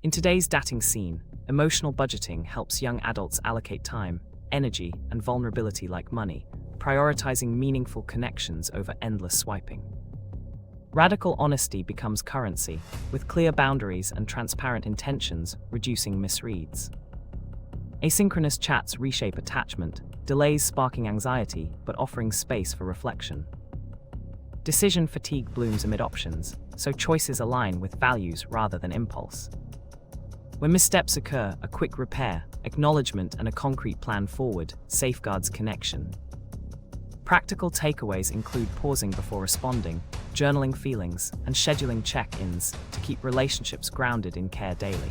In today's dating scene, emotional budgeting helps young adults allocate time, energy, and vulnerability like money, prioritizing meaningful connections over endless swiping. Radical honesty becomes currency, with clear boundaries and transparent intentions reducing misreads. Asynchronous chats reshape attachment, delays sparking anxiety but offering space for reflection. Decision fatigue blooms amid options, so choices align with values rather than impulse. When missteps occur, a quick repair, acknowledgement, and a concrete plan forward safeguards connection. Practical takeaways include pausing before responding, journaling feelings, and scheduling check-ins to keep relationships grounded in care daily.